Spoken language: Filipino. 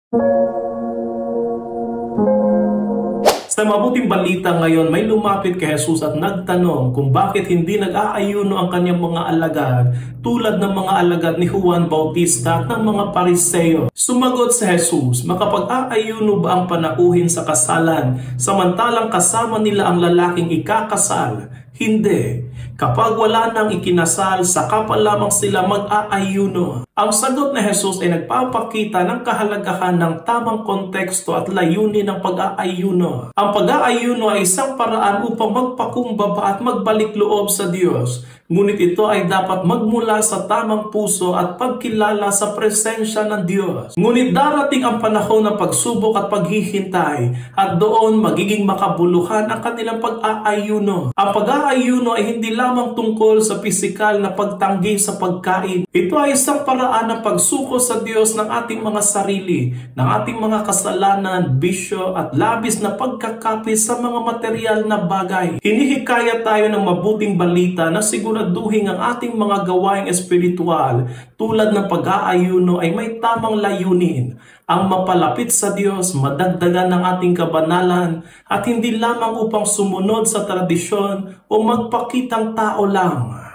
Sa mabuting balita ngayon, may lumapit kay Jesus at nagtanong kung bakit hindi nag-aayuno ang kanyang mga alagad tulad ng mga alagad ni Juan Bautista at ng mga Pariseo. Sumagot si Jesus, makapag-aayuno ba ang panauhin sa kasalan samantalang kasama nila ang lalaking ikakasal? Hindi. Kapag wala nang ikinasal, saka pa lamang sila mag-aayuno. Ang sagot ni Jesus ay nagpapakita ng kahalagahan ng tamang konteksto at layunin ng pag-aayuno. Ang pag-aayuno ay isang paraan upang magpakumbaba at magbalik loob sa Diyos. Ngunit ito ay dapat magmula sa tamang puso at pagkilala sa presensya ng Diyos. Ngunit darating ang panahon ng pagsubok at paghihintay at doon magiging makabuluhan ang kanilang pag-aayuno. Ang pag-aayuno ay hindi lamang tungkol sa pisikal na pagtanggi sa pagkain. Ito ay isang paraan ng pagsuko sa Diyos ng ating mga sarili, ng ating mga kasalanan, bisyo at labis na pagkakapit sa mga material na bagay. Hinihikayat tayo ng mabuting balita na siguraduhin ang ating mga gawaing espiritual tulad ng pag-aayuno ay may tamang layunin, ang mapalapit sa Diyos, madagdagan ng ating kabanalan at hindi lamang upang sumunod sa tradisyon o magpakitang tao lang.